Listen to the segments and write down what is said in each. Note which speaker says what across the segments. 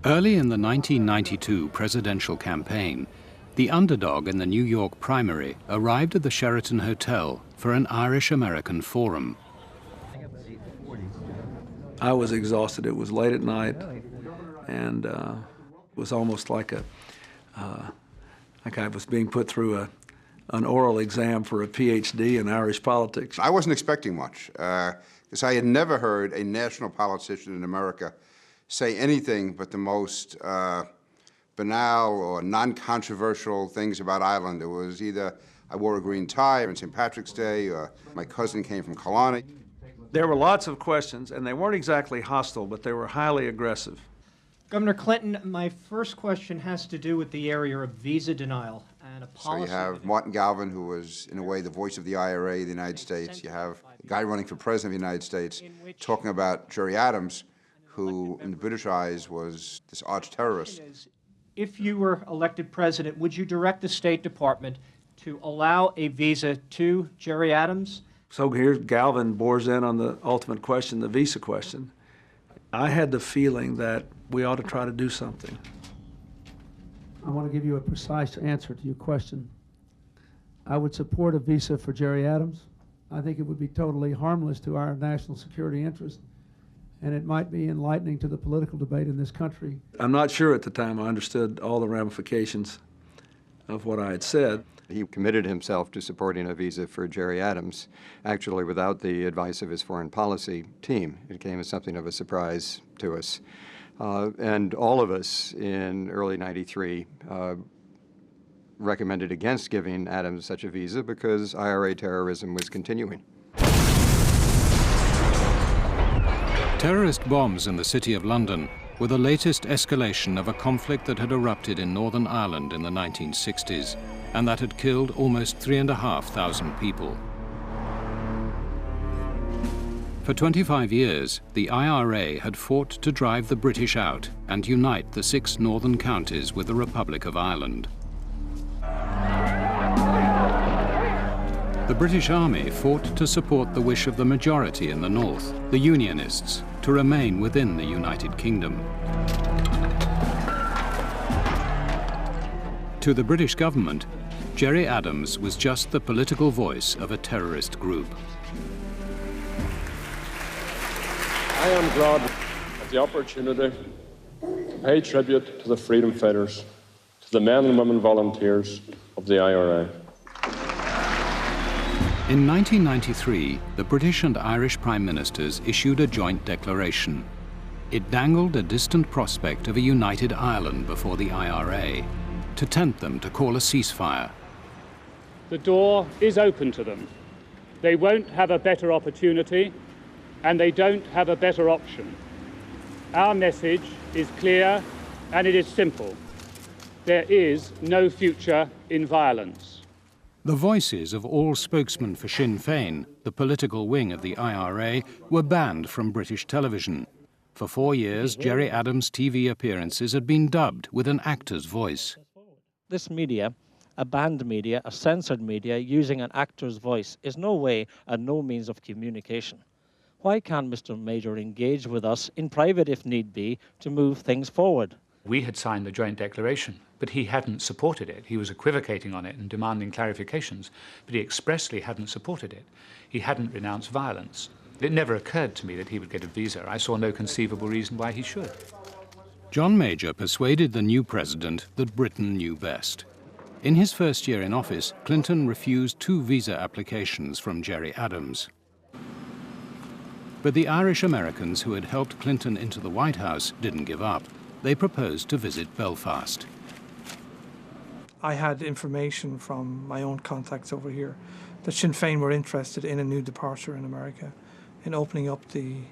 Speaker 1: Early in the 1992 presidential campaign, the underdog in the New York primary arrived at the Sheraton Hotel for an Irish-American forum.
Speaker 2: I was exhausted. It was late at night, and it was almost like I was being put through an oral exam for a PhD in Irish politics.
Speaker 3: I wasn't expecting much, because I had never heard a national politician in America say anything but the most banal or non-controversial things about Ireland. It was either I wore a green tie on St. Patrick's Day, or my cousin came from Killarney.
Speaker 2: There were lots of questions, and they weren't exactly hostile, but they were highly aggressive.
Speaker 4: Governor Clinton, my first question has to do with the area of visa denial and a policy.
Speaker 3: So you have Martin Galvin, who was, in a way, the voice of the IRA of the United States. You have a guy running for president of the United States talking about Gerry Adams, who, in the British eyes, was this arch-terrorist.
Speaker 4: If you were elected president, would you direct the State Department to allow a visa to Gerry Adams?
Speaker 2: So here Galvin bores in on the ultimate question, the visa question. I had the feeling that we ought to try to do something.
Speaker 5: I want to give you a precise answer to your question. I would support a visa for Gerry Adams. I think it would be totally harmless to our national security interest, and it might be enlightening to the political debate in this country.
Speaker 2: I'm not sure at the time I understood all the ramifications of what I had said.
Speaker 6: He committed himself to supporting a visa for Gerry Adams, actually without the advice of his foreign policy team. It came as something of a surprise to us. And all of us in early '93 recommended against giving Adams such a visa because IRA terrorism was continuing.
Speaker 1: Terrorist bombs in the City of London were the latest escalation of a conflict that had erupted in Northern Ireland in the 1960s and that had killed almost 3,500 people. For 25 years, the IRA had fought to drive the British out and unite the 6 northern counties with the Republic of Ireland. The British Army fought to support the wish of the majority in the north, the Unionists, to remain within the United Kingdom. To the British government, Gerry Adams was just the political voice of a terrorist group.
Speaker 7: I am glad of the opportunity to pay tribute to the freedom fighters, to the men and women volunteers of the IRA.
Speaker 1: In 1993, the British and Irish Prime Ministers issued a joint declaration. It dangled a distant prospect of a united Ireland before the IRA, to tempt them to call a ceasefire.
Speaker 8: The door is open to them. They won't have a better opportunity, and they don't have a better option. Our message is clear and it is simple. There is no future in violence.
Speaker 1: The voices of all spokesmen for Sinn Fein, the political wing of the IRA, were banned from British television. For 4 years, Gerry Adams' TV appearances had been dubbed with an actor's voice.
Speaker 9: This media, a banned media, a censored media, using an actor's voice is no way and no means of communication. Why can't Mr. Major engage with us in private if need be to move things forward?
Speaker 10: We had signed the joint declaration, but he hadn't supported it. He was equivocating on it and demanding clarifications, but he expressly hadn't supported it. He hadn't renounced violence. It never occurred to me that he would get a visa. I saw no conceivable reason why he should.
Speaker 1: John Major persuaded the new president that Britain knew best. In his first year in office, Clinton refused 2 visa applications from Gerry Adams. But the Irish Americans who had helped Clinton into the White House didn't give up. They proposed to visit Belfast.
Speaker 11: I had information from my own contacts over here that Sinn Fein were interested in a new departure in America, in opening up the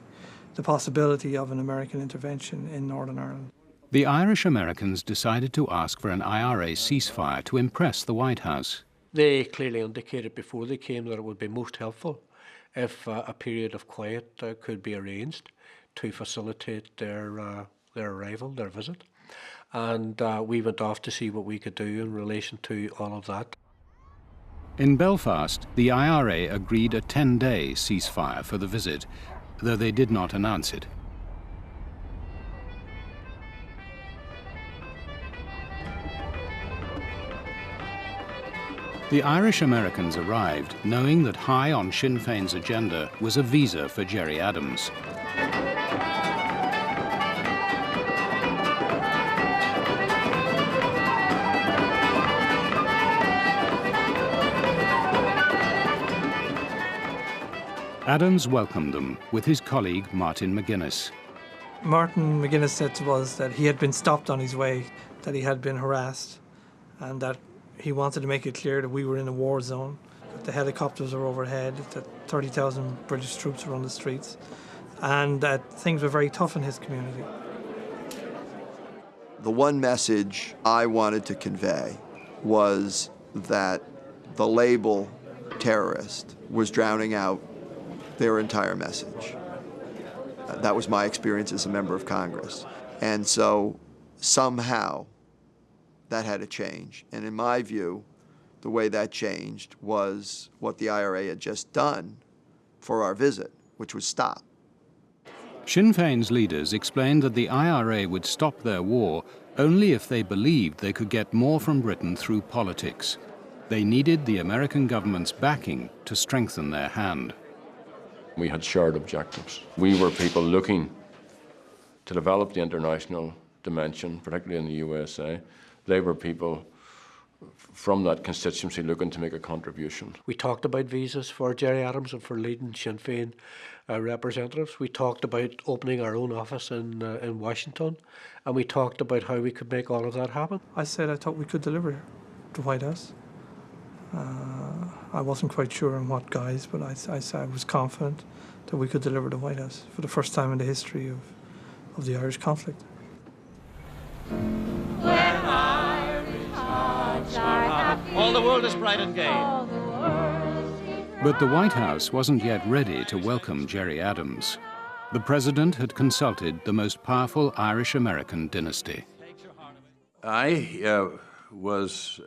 Speaker 11: possibility of an American intervention in Northern Ireland.
Speaker 1: The Irish Americans decided to ask for an IRA ceasefire to impress the White House.
Speaker 12: They clearly indicated before they came that it would be most helpful if a period of quiet could be arranged to facilitate their arrival, their visit. And we went off to see what we could do in relation to all of that.
Speaker 1: In Belfast, the IRA agreed a 10-day ceasefire for the visit, though they did not announce it. The Irish Americans arrived knowing that high on Sinn Féin's agenda was a visa for Gerry Adams. Adams welcomed them with his colleague Martin McGuinness.
Speaker 11: Martin McGuinness said to us that he had been stopped on his way, that he had been harassed, and that he wanted to make it clear that we were in a war zone, that the helicopters were overhead, that 30,000 British troops were on the streets, and that things were very tough in his community.
Speaker 13: The one message I wanted to convey was that the label terrorist was drowning out their entire message. That was my experience as a member of Congress. And so somehow that had to change. And in my view, the way that changed was what the IRA had just done for our visit, which was stop.
Speaker 1: Sinn Féin's leaders explained that the IRA would stop their war only if they believed they could get more from Britain through politics. They needed the American government's backing to strengthen their hand.
Speaker 7: We had shared objectives. We were people looking to develop the international dimension, particularly in the USA. They were people from that constituency looking to make a contribution.
Speaker 12: We talked about visas for Gerry Adams and for leading Sinn Féin representatives. We talked about opening our own office in Washington, and we talked about how we could make all of that happen.
Speaker 11: I said I thought we could deliver the White House. I wasn't quite sure on what guise, but I said I was confident that we could deliver the White House for the first time in the history of the Irish conflict.
Speaker 9: All the world is bright and gay.
Speaker 1: But the White House wasn't yet ready to welcome Gerry Adams. The president had consulted the most powerful Irish-American dynasty.
Speaker 14: I was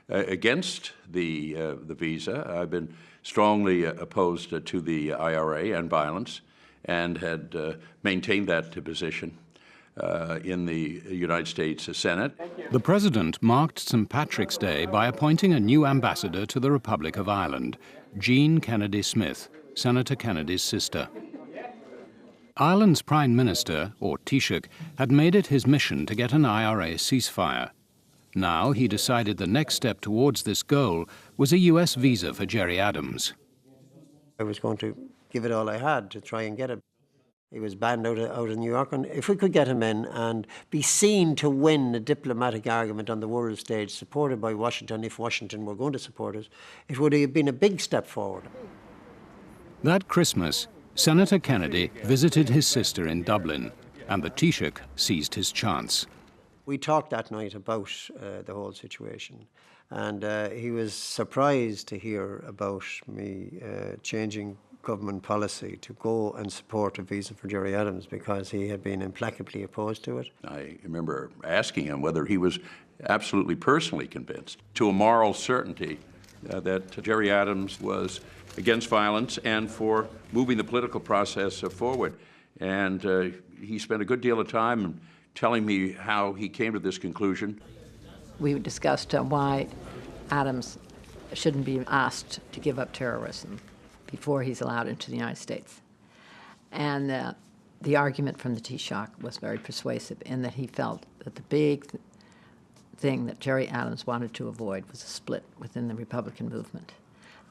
Speaker 14: against the visa. I've been strongly opposed to the IRA and violence, and had maintained that position in the United States Senate.
Speaker 1: The president marked St. Patrick's Day by appointing a new ambassador to the Republic of Ireland, Jean Kennedy Smith, Senator Kennedy's sister. Ireland's Prime Minister, or Taoiseach, had made it his mission to get an IRA ceasefire. Now he decided the next step towards this goal was a US visa for Gerry Adams.
Speaker 15: I was going to give it all I had to try and get it. He was banned out of New York, and if we could get him in and be seen to win a diplomatic argument on the world stage supported by Washington, if Washington were going to support us, it would have been a big step forward.
Speaker 1: That Christmas, Senator Kennedy visited his sister in Dublin, and the Taoiseach seized his chance.
Speaker 15: We talked that night about the whole situation, and he was surprised to hear about me changing government policy to go and support a visa for Gerry Adams, because he had been implacably opposed to it.
Speaker 14: I remember asking him whether he was absolutely personally convinced, to a moral certainty, that Gerry Adams was against violence and for moving the political process forward. And he spent a good deal of time telling me how he came to this conclusion.
Speaker 16: We discussed why Adams shouldn't be asked to give up terrorism before he's allowed into the United States. And the argument from the Taoiseach was very persuasive in that he felt that the big thing that Gerry Adams wanted to avoid was a split within the Republican movement.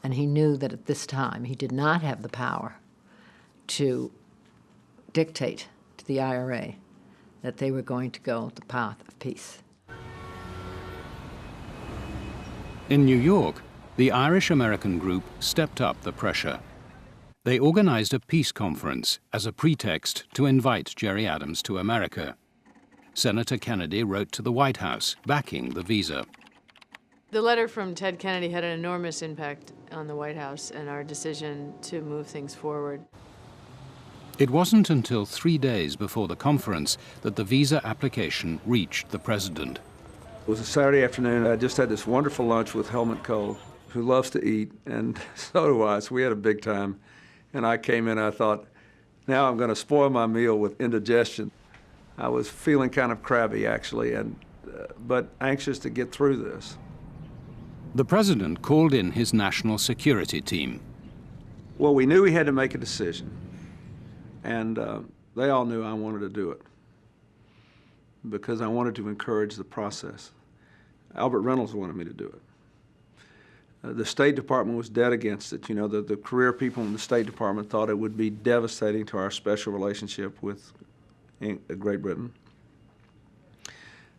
Speaker 16: And he knew that at this time he did not have the power to dictate to the IRA that they were going to go the path of peace.
Speaker 1: In New York, the Irish-American group stepped up the pressure. They organized a peace conference as a pretext to invite Gerry Adams to America. Senator Kennedy wrote to the White House, backing the visa.
Speaker 17: The letter from Ted Kennedy had an enormous impact on the White House and our decision to move things forward.
Speaker 1: It wasn't until 3 days before the conference that the visa application reached the president.
Speaker 2: It was a Saturday afternoon. I just had this wonderful lunch with Helmut Kohl, who loves to eat, and so do I, so we had a big time. And I came in, I thought, now I'm going to spoil my meal with indigestion. I was feeling kind of crabby, actually, but anxious to get through this.
Speaker 1: The president called in his national security team.
Speaker 2: Well, we knew he had to make a decision, and they all knew I wanted to do it because I wanted to encourage the process. Albert Reynolds wanted me to do it. The State Department was dead against it. You know, the career people in the State Department thought it would be devastating to our special relationship with Great Britain.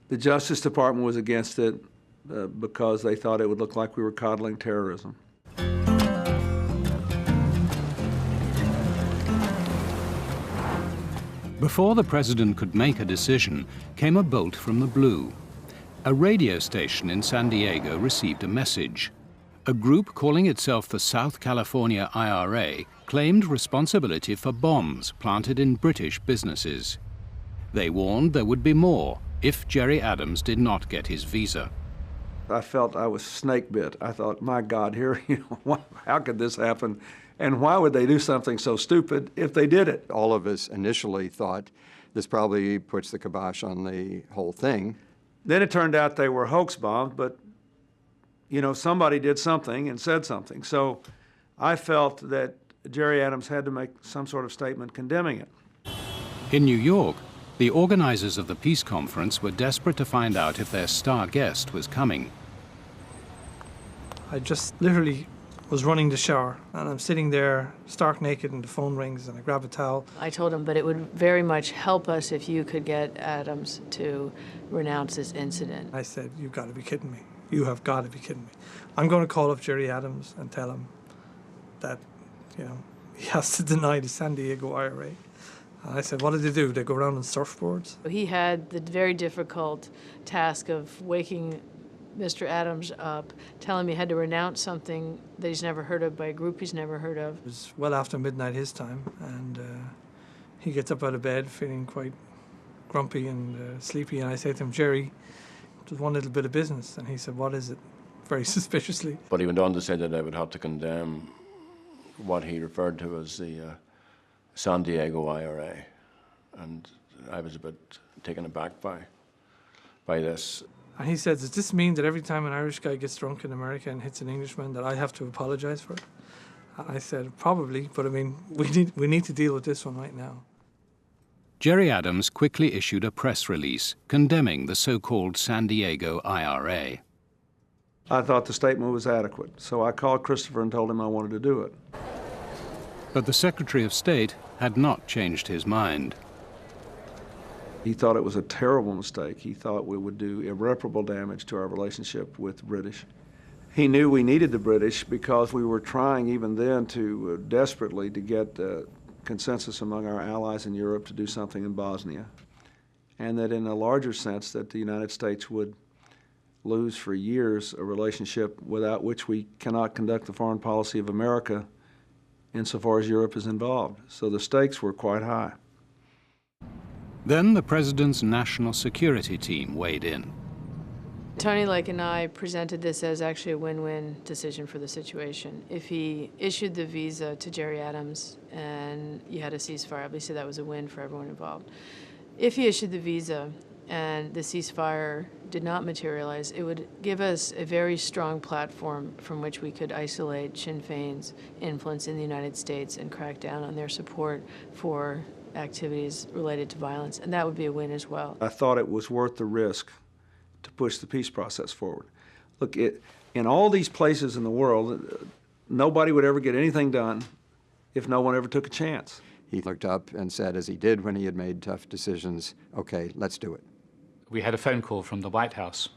Speaker 2: The Justice Department was against it because they thought it would look like we were coddling terrorism.
Speaker 1: Before the president could make a decision, came a bolt from the blue. A radio station in San Diego received a message. A group calling itself the South California IRA claimed responsibility for bombs planted in British businesses. They warned there would be more if Gerry Adams did not get his visa.
Speaker 2: I felt I was snake bit. I thought, my God, here, how could this happen? And why would they do something so stupid if they did it?
Speaker 6: All of us initially thought this probably puts the kibosh on the whole thing.
Speaker 2: Then it turned out they were hoax bombs, but you know, somebody did something and said something. So I felt that Gerry Adams had to make some sort of statement condemning it.
Speaker 1: In New York, the organizers of the peace conference were desperate to find out if their star guest was coming.
Speaker 11: I just literally was running the shower, and I'm sitting there stark naked, and the phone rings, and I grab a towel.
Speaker 17: I told him, but it would very much help us if you could get Adams to renounce this incident.
Speaker 11: I said, you've got to be kidding me. You have got to be kidding me. I'm going to call up Gerry Adams and tell him that, you know, he has to deny the San Diego IRA. And I said, what did they do? They go around on surfboards?
Speaker 17: He had the very difficult task of waking Mr. Adams up, telling him he had to renounce something that he's never heard of by a group he's never heard of.
Speaker 11: It was well after midnight his time, and he gets up out of bed feeling quite grumpy and sleepy, and I say to him, Gerry, just one little bit of business. And he said, what is it? Very suspiciously.
Speaker 7: But he went on to say that I would have to condemn what he referred to as the San Diego IRA. And I was a bit taken aback by this.
Speaker 11: And he said, does this mean that every time an Irish guy gets drunk in America and hits an Englishman that I have to apologize for it? And I said, probably, but I mean, we need to deal with this one right now.
Speaker 1: Gerry Adams quickly issued a press release condemning the so-called San Diego IRA.
Speaker 2: I thought the statement was adequate, so I called Christopher and told him I wanted to do it.
Speaker 1: But the Secretary of State had not changed his mind.
Speaker 2: He thought it was a terrible mistake. He thought we would do irreparable damage to our relationship with the British. He knew we needed the British because we were trying even then to desperately to get consensus among our allies in Europe to do something in Bosnia, and that in a larger sense that the United States would lose for years a relationship without which we cannot conduct the foreign policy of America insofar as Europe is involved. So the stakes were quite high.
Speaker 1: Then the president's national security team weighed in.
Speaker 17: Tony Lake and I presented this as actually a win-win decision for the situation. If he issued the visa to Gerry Adams and you had a ceasefire, obviously that was a win for everyone involved. If he issued the visa and the ceasefire did not materialize, it would give us a very strong platform from which we could isolate Sinn Fein's influence in the United States and crack down on their support for activities related to violence, and that would be a win as well.
Speaker 2: I thought it was worth the risk to push the peace process forward. Look, in all these places in the world, nobody would ever get anything done if no one ever took a chance.
Speaker 6: He looked up and said, as he did when he had made tough decisions, okay, let's do it.
Speaker 10: We had a phone call from the White House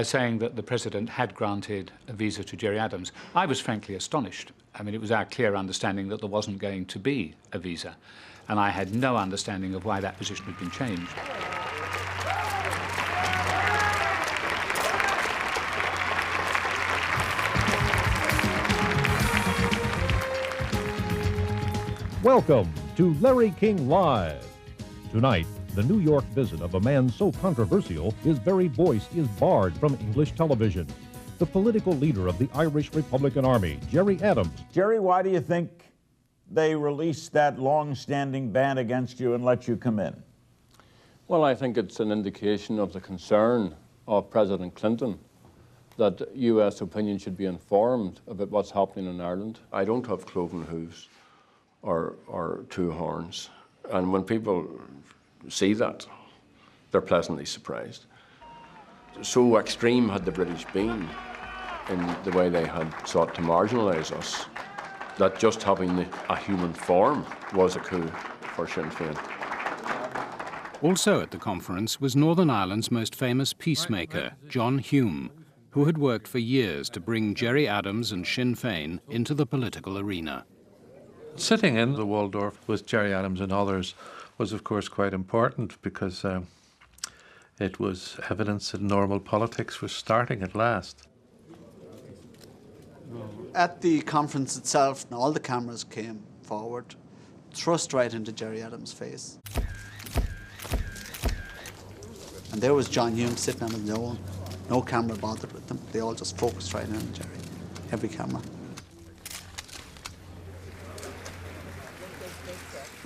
Speaker 10: saying that the president had granted a visa to Gerry Adams. I was frankly astonished. I mean, it was our clear understanding that there wasn't going to be a visa, and I had no understanding of why that position had been changed.
Speaker 18: Welcome to Larry King Live. Tonight, the New York visit of a man so controversial his very voice is barred from English television. The political leader of the Irish Republican Army, Gerry Adams.
Speaker 19: Gerry, why do you think they released that long-standing ban against you and let you come in?
Speaker 7: Well, I think it's an indication of the concern of President Clinton that US opinion should be informed about what's happening in Ireland. I don't have cloven hooves or two horns. And when people see that, they're pleasantly surprised. So extreme had the British been in the way they had sought to marginalise us, that just having a human form was a coup for Sinn Fein.
Speaker 1: Also at the conference was Northern Ireland's most famous peacemaker, John Hume, who had worked for years to bring Gerry Adams and Sinn Fein into the political arena.
Speaker 20: Sitting in the Waldorf with Gerry Adams and others was, of course, quite important because it was evidence that normal politics was starting at last.
Speaker 21: At the conference itself, all the cameras came forward, thrust right into Gerry Adams' face. And there was John Hume sitting on his own. No camera bothered with them. They all just focused right in on Gerry, every camera.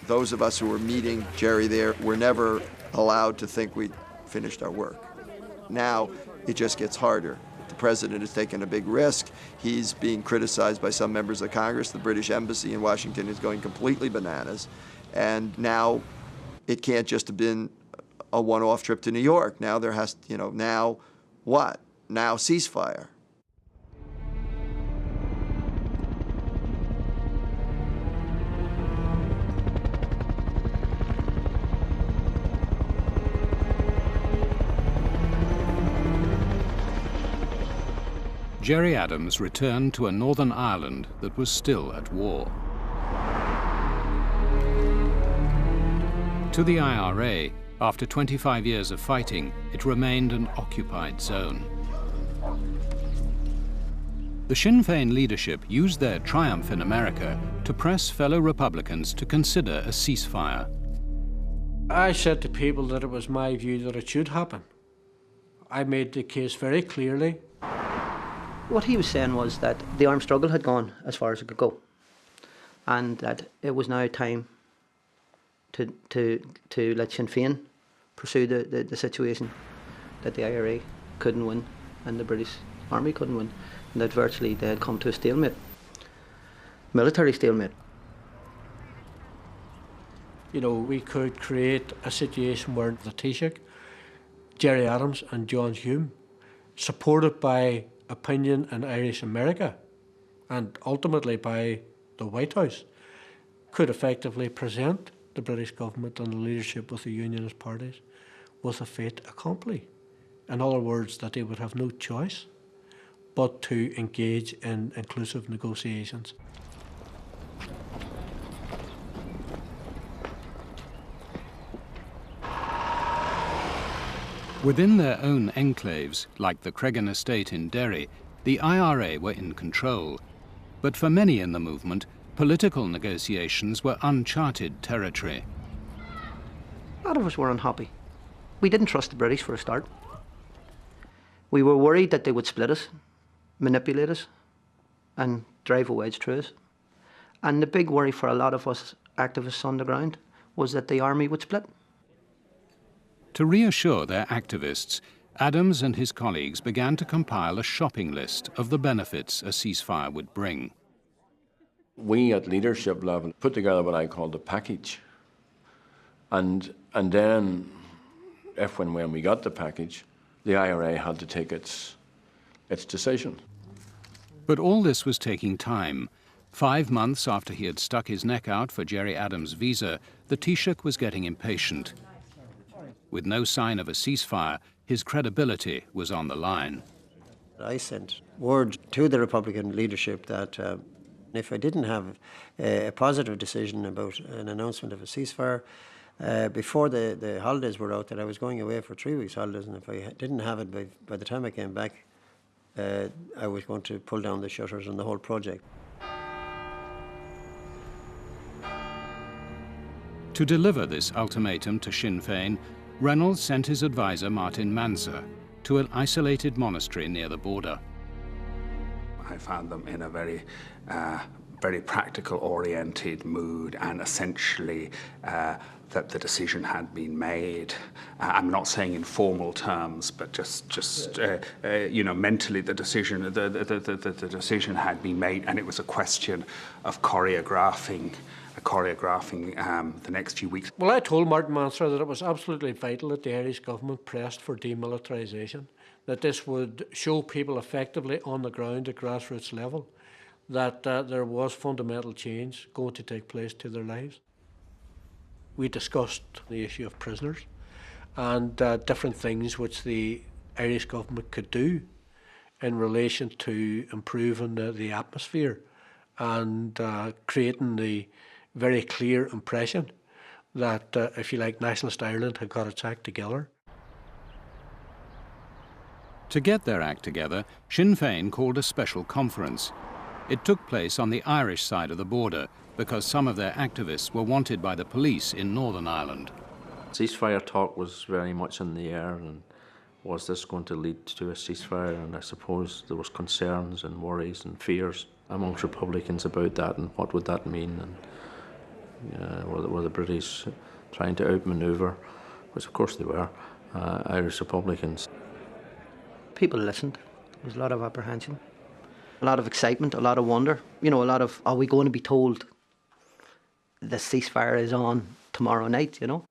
Speaker 13: Those of us who were meeting Gerry there were never allowed to think we'd finished our work. Now it just gets harder. The president has taken a big risk. He's being criticized by some members of Congress. The British embassy in Washington is going completely bananas. And now it can't just have been a one-off trip to New York. Now there has, now what? Now ceasefire.
Speaker 1: Gerry Adams returned to a Northern Ireland that was still at war. To the IRA, after 25 years of fighting, it remained an occupied zone. The Sinn Fein leadership used their triumph in America to press fellow Republicans to consider a ceasefire.
Speaker 12: I said to people that it was my view that it should happen. I made the case very clearly.
Speaker 22: What he was saying was that the armed struggle had gone as far as it could go, and that it was now time to let Sinn Fein pursue the situation that the IRA couldn't win and the British Army couldn't win, and that virtually they had come to a stalemate, military stalemate.
Speaker 12: We could create a situation where the Taoiseach, Gerry Adams and John Hume, supported by opinion in Irish America and ultimately by the White House, could effectively present the British government and the leadership with the Unionist parties with a fait accompli. In other words, that they would have no choice but to engage in inclusive negotiations.
Speaker 1: Within their own enclaves, like the Cregan estate in Derry, the IRA were in control. But for many in the movement, political negotiations were uncharted territory.
Speaker 22: A lot of us were unhappy. We didn't trust the British for a start. We were worried that they would split us, manipulate us, and drive a wedge through us. And the big worry for a lot of us activists on the ground was that the army would split.
Speaker 1: To reassure their activists, Adams and his colleagues began to compile a shopping list of the benefits a ceasefire would bring.
Speaker 7: We at leadership level put together what I called a package. And then, if and when we got the package, the IRA had to take its decision.
Speaker 1: But all this was taking time. 5 months after he had stuck his neck out for Gerry Adams' visa, the Taoiseach was getting impatient. With no sign of a ceasefire, his credibility was on the line.
Speaker 15: I sent word to the Republican leadership that if I didn't have a positive decision about an announcement of a ceasefire, before the holidays were out, that I was going away for 3 weeks holidays, and if I didn't have it by the time I came back, I was going to pull down the shutters on the whole project.
Speaker 1: To deliver this ultimatum to Sinn Fein, Reynolds sent his advisor Martin Manser to an isolated monastery near the border.
Speaker 23: I found them in a very practical-oriented mood and essentially that the decision had been made. I'm not saying in formal terms, but just mentally the decision had been made, and it was a question of choreographing the next few weeks.
Speaker 12: Well, I told Martin Mansell that it was absolutely vital that the Irish government pressed for demilitarisation, that this would show people effectively on the ground at grassroots level that there was fundamental change going to take place to their lives. We discussed the issue of prisoners and different things which the Irish government could do in relation to improving the atmosphere and creating the very clear impression that, if you like, nationalist Ireland had got its act together.
Speaker 1: To get their act together, Sinn Fein called a special conference. It took place on the Irish side of the border because some of their activists were wanted by the police in Northern Ireland.
Speaker 3: Ceasefire talk was very much in the air, and was this going to lead to a ceasefire? And I suppose there was concerns and worries and fears amongst Republicans about that, and what would that mean, and were the British trying to outmaneuver, which of course they were, Irish Republicans.
Speaker 22: People listened. There was a lot of apprehension, a lot of excitement, a lot of wonder. You know, a lot of, are we going to be told the ceasefire is on tomorrow night, you know?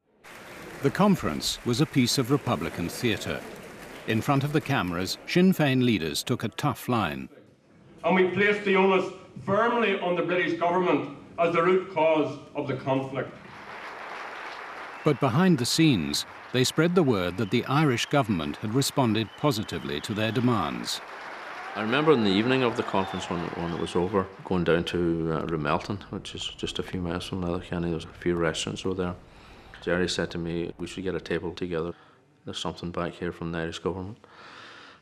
Speaker 1: The conference was a piece of Republican theatre. In front of the cameras, Sinn Féin leaders took a tough line.
Speaker 4: And we placed the onus firmly on the British government as the root cause of the conflict.
Speaker 1: But behind the scenes, they spread the word that the Irish government had responded positively to their demands.
Speaker 3: I remember in the evening of the conference when it was over, going down to Ramelton, which is just a few miles from Letterkenny. There's a few restaurants over there. Gerry said to me, we should get a table together. There's something back here from the Irish government.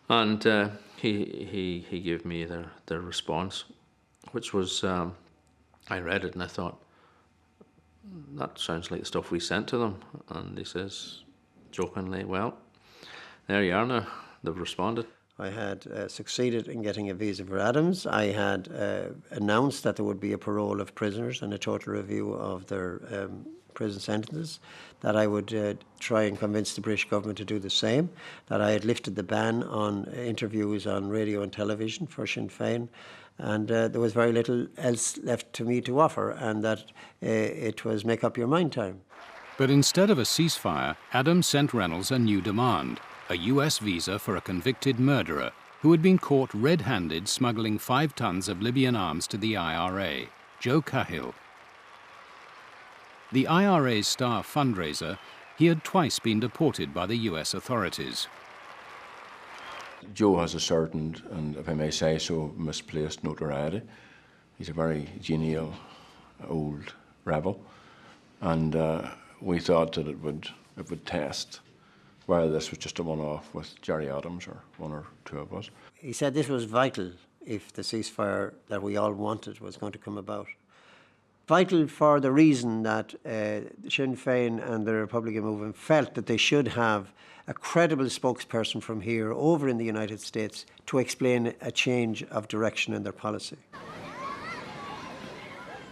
Speaker 3: And he gave me their response, which was, I read it and I thought, that sounds like the stuff we sent to them. And he says, jokingly, well, there you are now, they've responded.
Speaker 15: I had succeeded in getting a visa for Adams. I had announced that there would be a parole of prisoners and a total review of their prison sentences, that I would try and convince the British government to do the same, that I had lifted the ban on interviews on radio and television for Sinn Féin, and there was very little else left to me to offer, and that it was make up your mind time.
Speaker 1: But instead of a ceasefire, Adams sent Reynolds a new demand, a US visa for a convicted murderer who had been caught red-handed smuggling 5 tons of Libyan arms to the IRA, Joe Cahill. The IRA's star fundraiser, he had twice been deported by the US authorities.
Speaker 7: Joe has a certain, and if I may say so, misplaced notoriety. He's a very genial old rebel, and we thought that it would test whether this was just a one-off with Gerry Adams or one or two of us.
Speaker 15: He said this was vital if the ceasefire that we all wanted was going to come about. Vital for the reason that Sinn Féin and the Republican movement felt that they should have a credible spokesperson from here over in the United States to explain a change of direction in their policy.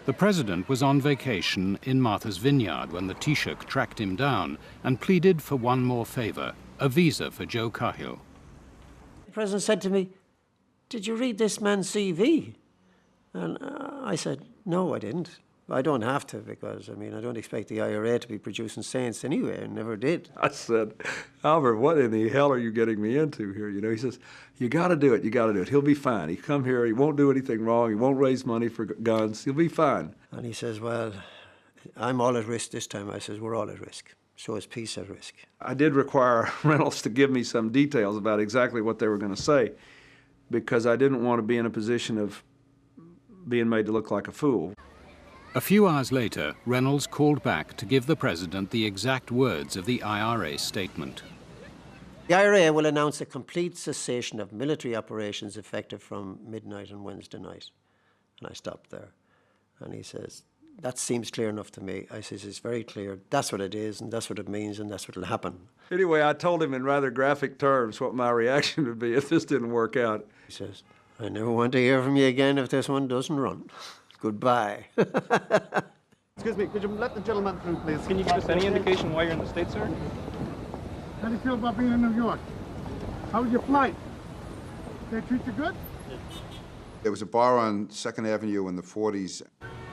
Speaker 1: The president was on vacation in Martha's Vineyard when the Taoiseach tracked him down and pleaded for one more favour, a visa for Joe Cahill.
Speaker 15: The president said to me, "Did you read this man's CV?" And I said, "No, I didn't. I don't have to, because, I mean, I don't expect the IRA to be producing saints anyway. I never did."
Speaker 2: I said, "Albert, what in the hell are you getting me into here?" You know, he says, "You got to do it. You got to do it. He'll be fine. He come here. He won't do anything wrong. He won't raise money for guns. He'll be fine."
Speaker 15: And he says, "Well, I'm all at risk this time." I says, "We're all at risk. So is peace at risk."
Speaker 2: I did require Reynolds to give me some details about exactly what they were going to say, because I didn't want to be in a position of being made to look like a fool.
Speaker 1: A few hours later, Reynolds called back to give the president the exact words of the IRA statement.
Speaker 15: The IRA will announce a complete cessation of military operations effective from midnight on Wednesday night. And I stopped there. And he says, "That seems clear enough to me." I says, "It's very clear. That's what it is, and that's what it means, and that's what will happen."
Speaker 2: Anyway, I told him in rather graphic terms what my reaction would be if this didn't work out.
Speaker 15: He says, "I never want to hear from you again if this one doesn't run. Goodbye."
Speaker 5: Excuse me, could you let the gentleman through, please?
Speaker 8: Can you give us any indication why you're in the States, sir?
Speaker 5: How do you feel about being in New York? How was your flight? They treat you good?
Speaker 9: There was a bar on 2nd Avenue in the 40s.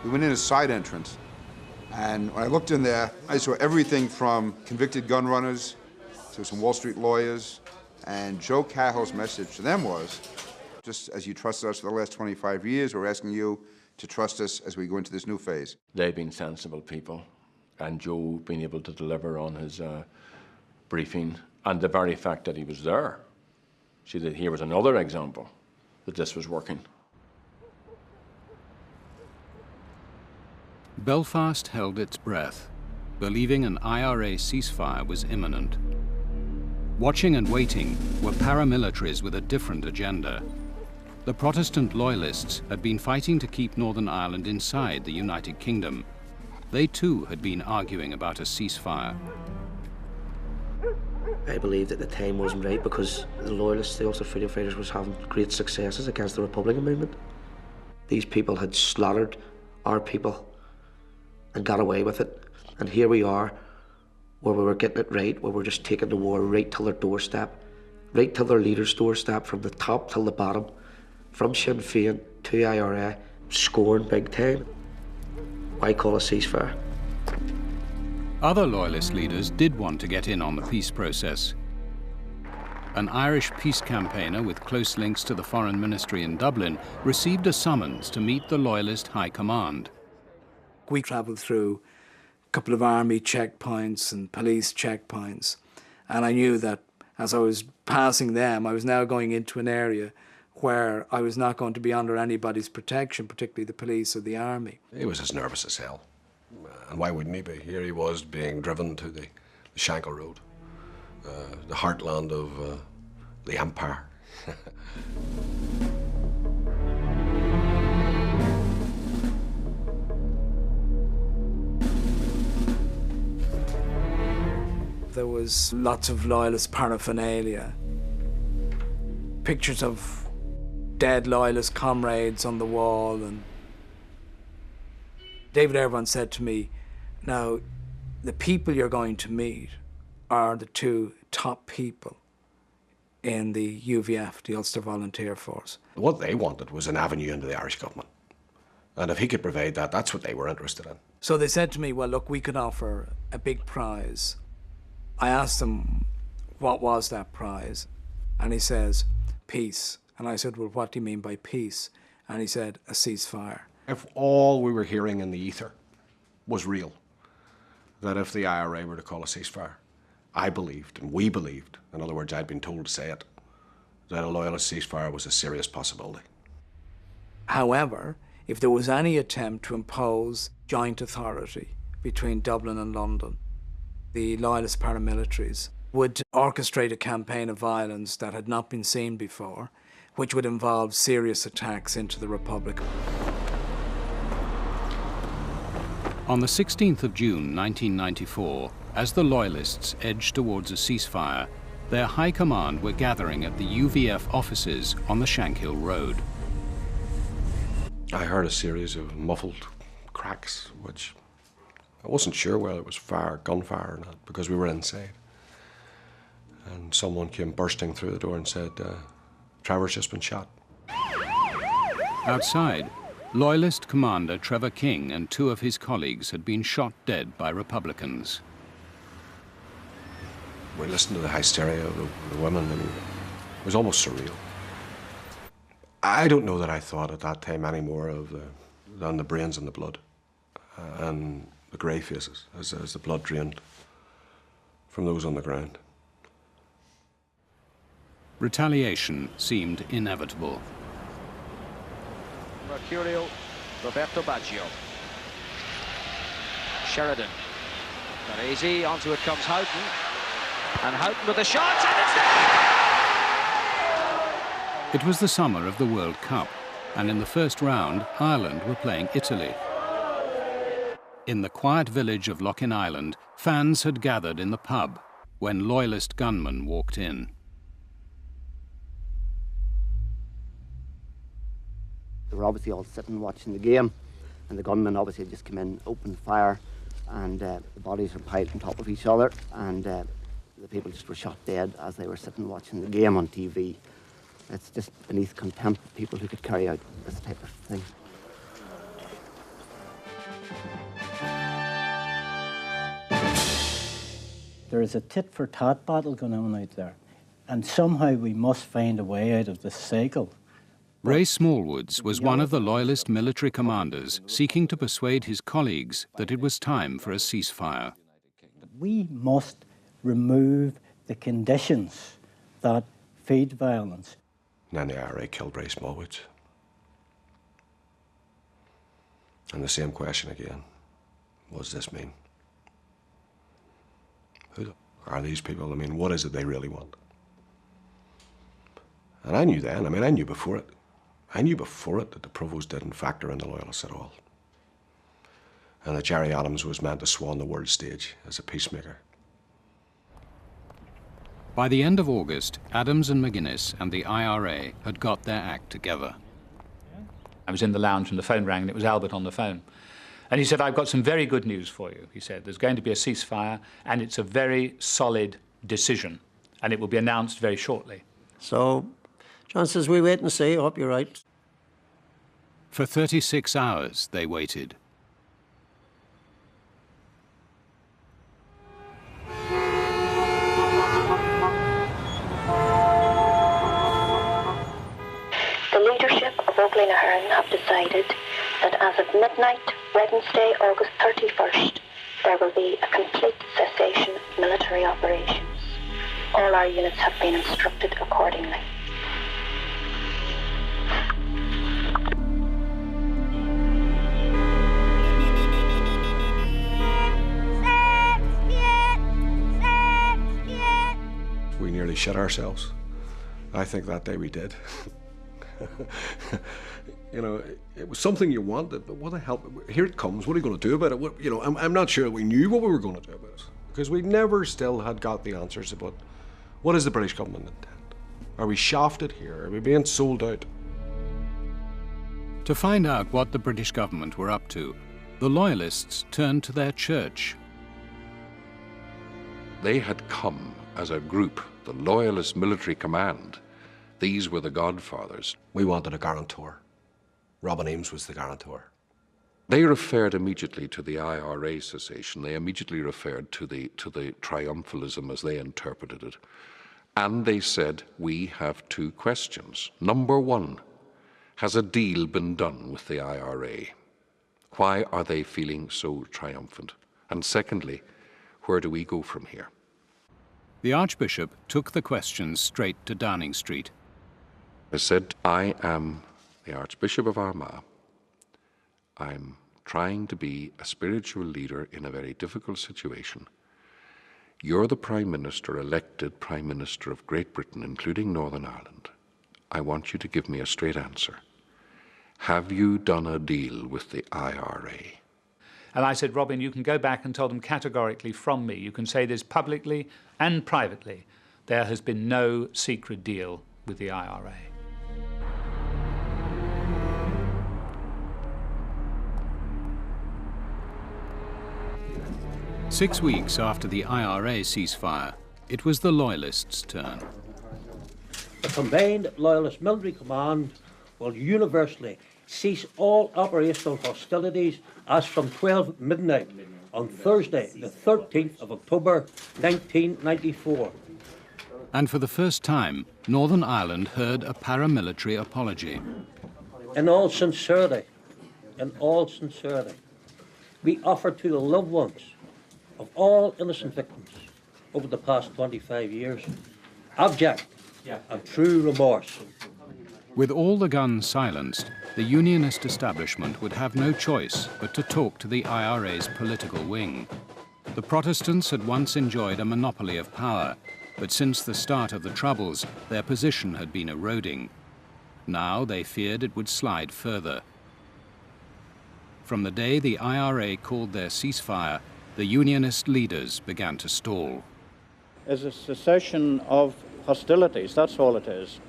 Speaker 9: We went in a side entrance, and when I looked in there, I saw everything from convicted gun runners to some Wall Street lawyers, and Joe Cahill's message to them was, just as you trusted us for the last 25 years, we're asking you to trust us as we go into this new phase.
Speaker 7: They've been sensible people, and Joe being able to deliver on his briefing, and the very fact that he was there. See, that here was another example that this was working.
Speaker 1: Belfast held its breath, believing an IRA ceasefire was imminent. Watching and waiting were paramilitaries with a different agenda. The Protestant loyalists had been fighting to keep Northern Ireland inside the United Kingdom. They too had been arguing about a ceasefire.
Speaker 24: I believed that the time wasn't right because the loyalists, the Ulster Freedom Fighters, was having great successes against the Republican movement. These people had slaughtered our people and got away with it. And here we are, where we were getting it right, where we're just taking the war right till their doorstep, right till their leader's doorstep, from the top till the bottom, from Sinn Fein to IRA, scoring big time. Why call a ceasefire?
Speaker 1: Other loyalist leaders did want to get in on the peace process. An Irish peace campaigner with close links to the Foreign Ministry in Dublin received a summons to meet the loyalist high command.
Speaker 25: We travelled through a couple of army checkpoints and police checkpoints, and I knew that as I was passing them, I was now going into an area where I was not going to be under anybody's protection, particularly the police or the army.
Speaker 26: He was as nervous as hell. And why wouldn't he be? Here he was being driven to the Shankill Road, the heartland of the Empire.
Speaker 25: There was lots of loyalist paraphernalia. Pictures of dead loyalist comrades on the wall, and David Ervon said to me, now, the people you're going to meet are the two top people in the UVF, the Ulster Volunteer Force.
Speaker 26: What they wanted was an avenue into the Irish government. And if he could provide that, that's what they were interested in.
Speaker 25: So they said to me, well, look, we could offer a big prize. I asked him, what was that prize? And he says, peace. And I said, well, what do you mean by peace? And he said, a ceasefire.
Speaker 26: If all we were hearing in the ether was real, that if the IRA were to call a ceasefire, I believed, and we believed, in other words, I'd been told to say it, that a loyalist ceasefire was a serious possibility.
Speaker 25: However, if there was any attempt to impose joint authority between Dublin and London, the loyalist paramilitaries would orchestrate a campaign of violence that had not been seen before, which would involve serious attacks into the Republic.
Speaker 1: On the 16th of June 1994, as the Loyalists edged towards a ceasefire, their high command were gathering at the UVF offices on the Shankill Road.
Speaker 26: I heard a series of muffled cracks, which I wasn't sure whether it was gunfire or not, because we were inside. And someone came bursting through the door and said, Trevor's just been shot.
Speaker 1: Outside, Loyalist commander Trevor King and two of his colleagues had been shot dead by Republicans.
Speaker 26: We listened to the hysteria of the women, and it was almost surreal. I don't know that I thought at that time any more than the brains and the blood, and the grey faces as the blood drained from those on the ground.
Speaker 1: Retaliation seemed inevitable.
Speaker 27: Mercurial, Roberto Baggio. Sheridan. Not easy, onto it comes Houghton. And Houghton with a shot, and it's there!
Speaker 1: It was the summer of the World Cup, and in the first round, Ireland were playing Italy. In the quiet village of Loughin Island, fans had gathered in the pub when Loyalist gunmen walked in.
Speaker 28: They were obviously all sitting watching the game,
Speaker 24: and the gunmen obviously just come in, opened fire, and the bodies were piled on top of each other, and the people just were shot dead as they were sitting watching the game on TV. It's just beneath contempt of people who could carry out this type of thing.
Speaker 6: There is a tit-for-tat battle going on out there, and somehow we must find a way out of this cycle.
Speaker 1: Ray Smallwoods was one of the Loyalist military commanders seeking to persuade his colleagues that it was time for a ceasefire.
Speaker 6: We must remove the conditions that feed violence.
Speaker 26: And then the IRA killed Ray Smallwoods. And the same question again, what does this mean? Who are these people? I mean, what is it they really want? And I knew then, I knew before it. I knew before it that the Provost didn't factor in the Loyalists at all. And that Gerry Adams was meant to swan the world stage as a peacemaker.
Speaker 1: By the end of August, Adams and McGuinness and the IRA had got their act together.
Speaker 10: I was in the lounge and the phone rang, and it was Albert on the phone. And he said, "I've got some very good news for you." He said, "There's going to be a ceasefire, and it's a very solid decision, and it will be announced very shortly."
Speaker 15: So John says, "We wait and see. I hope you're right."
Speaker 1: For 36 hours, they waited.
Speaker 11: The leadership of Oakley Nahearn have decided that as of midnight, Wednesday, August 31st, there will be a complete cessation of military operations. All our units have been instructed accordingly.
Speaker 26: We nearly shit ourselves. I think that day we did. You know, it was something you wanted, but what the hell, here it comes, what are you going to do about it? What, you know, I'm not sure we knew what we were going to do about it, because we never still had got the answers about what does the British government intend? Are we shafted here? Are we being sold out?
Speaker 1: To find out what the British government were up to, the Loyalists turned to their church.
Speaker 14: They had come as a group, the Loyalist Military Command. These were the godfathers.
Speaker 26: We wanted a guarantor. Robin Eames was the guarantor.
Speaker 14: They referred immediately to the IRA cessation. They immediately referred to the triumphalism as they interpreted it. And they said, we have two questions. Number one, has a deal been done with the IRA? Why are they feeling so triumphant? And secondly, where do we go from here?
Speaker 1: The Archbishop took the questions straight to Downing Street.
Speaker 14: I said, I am the Archbishop of Armagh. I'm trying to be a spiritual leader in a very difficult situation. You're the Prime Minister, elected Prime Minister of Great Britain, including Northern Ireland. I want you to give me a straight answer. Have you done a deal with the IRA?
Speaker 10: And I said, "Robin, you can go back and tell them categorically from me. You can say this publicly and privately. There has been no secret deal with the IRA."
Speaker 1: Six weeks after the IRA ceasefire, it was the Loyalists' turn.
Speaker 16: The combined Loyalist Military Command will universally cease all operational hostilities as from 12 midnight on Thursday, the 13th of October, 1994.
Speaker 1: And for the first time, Northern Ireland heard a paramilitary apology.
Speaker 16: In all sincerity, we offer to the loved ones of all innocent victims over the past 25 years abject and true remorse.
Speaker 1: With all the guns silenced, the Unionist establishment would have no choice but to talk to the IRA's political wing. The Protestants had once enjoyed a monopoly of power, but since the start of the Troubles, their position had been eroding. Now they feared it would slide further. From the day the IRA called their ceasefire, the Unionist leaders began to stall.
Speaker 17: It's a cessation of hostilities, that's all it is.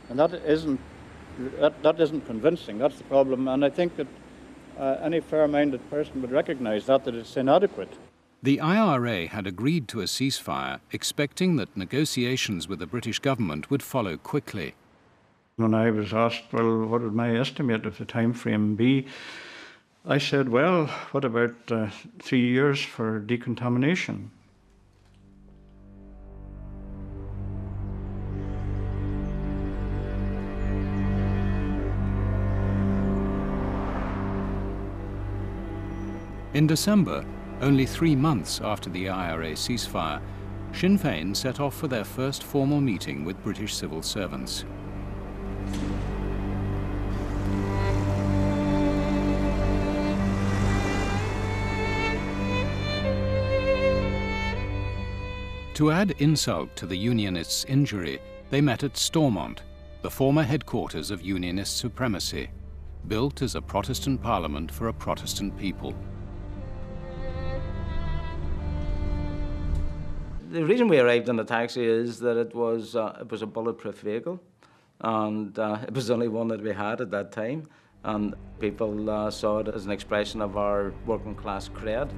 Speaker 17: And that isn't convincing, that's the problem. And I think that Any fair-minded person would recognise that it's inadequate.
Speaker 1: The IRA had agreed to a ceasefire, expecting that negotiations with the British government would follow quickly.
Speaker 17: When I was asked, well, what would my estimate of the time frame be, I said, well, what about 3 years for decontamination?
Speaker 1: In December, only 3 months after the IRA ceasefire, Sinn Fein set off for their first formal meeting with British civil servants. To add insult to the Unionists' injury, they met at Stormont, the former headquarters of Unionist supremacy, built as a Protestant parliament for a Protestant people.
Speaker 12: The reason we arrived in the taxi is that it was a bulletproof vehicle, and it was the only one that we had at that time, and people saw it as an expression of our working class cred.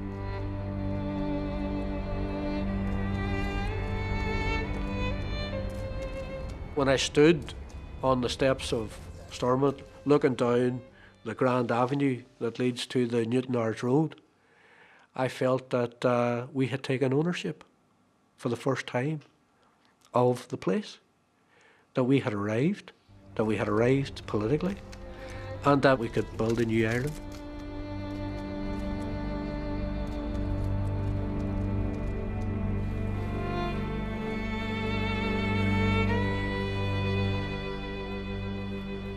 Speaker 13: When I stood on the steps of Stormont, looking down the Grand Avenue that leads to the Newton Arch Road, I felt that we had taken ownership for the first time of the place, that we had arrived politically, and that we could build a new Ireland.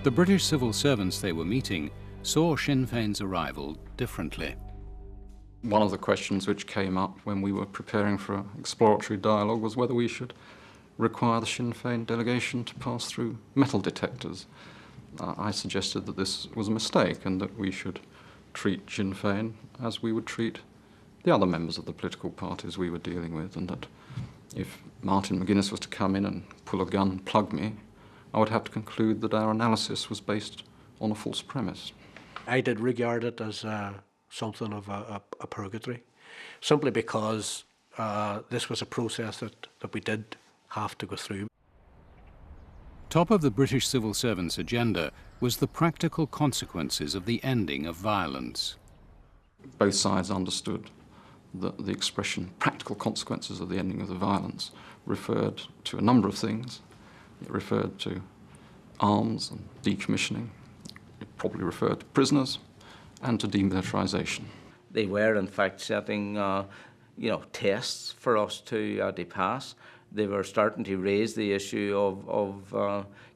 Speaker 1: The British civil servants they were meeting saw Sinn Fein's arrival differently.
Speaker 18: One of the questions which came up when we were preparing for an exploratory dialogue was whether we should require the Sinn Fein delegation to pass through metal detectors. I suggested that this was a mistake and that we should treat Sinn Fein as we would treat the other members of the political parties we were dealing with, and that if Martin McGuinness was to come in and pull a gun and plug me, I would have to conclude that our analysis was based on a false premise.
Speaker 13: I did regard it as something of a purgatory, simply because this was a process that we did have to go through.
Speaker 1: Top of the British civil servants' agenda was the practical consequences of the ending of violence.
Speaker 18: Both sides understood that the expression practical consequences of the ending of the violence referred to a number of things. It referred to arms and decommissioning. It probably referred to prisoners and to demilitarisation.
Speaker 12: They were, in fact, setting tests for us to pass. They were starting to raise the issue of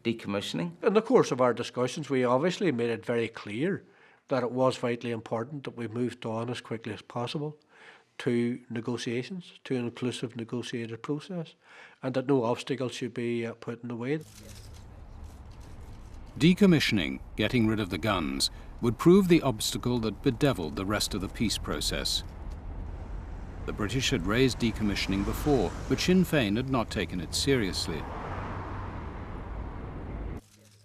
Speaker 12: decommissioning.
Speaker 13: In the course of our discussions, we obviously made it very clear that it was vitally important that we moved on as quickly as possible to negotiations, to an inclusive negotiated process, and that no obstacles should be put in the way.
Speaker 1: Decommissioning, getting rid of the guns, would prove the obstacle that bedevilled the rest of the peace process. The British had raised decommissioning before, but Sinn Fein had not taken it seriously.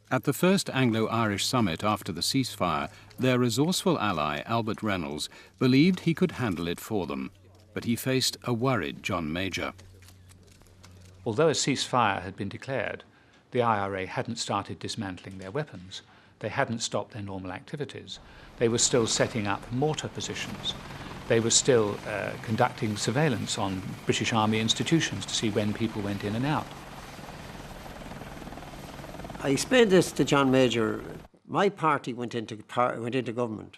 Speaker 1: At the first Anglo-Irish summit after the ceasefire, their resourceful ally, Albert Reynolds, believed he could handle it for them, but he faced a worried John Major.
Speaker 10: Although a ceasefire had been declared, the IRA hadn't started dismantling their weapons. They hadn't stopped their normal activities. They were still setting up mortar positions. They were still conducting surveillance on British Army institutions to see when people went in and out.
Speaker 15: I explained this to John Major. My party went into government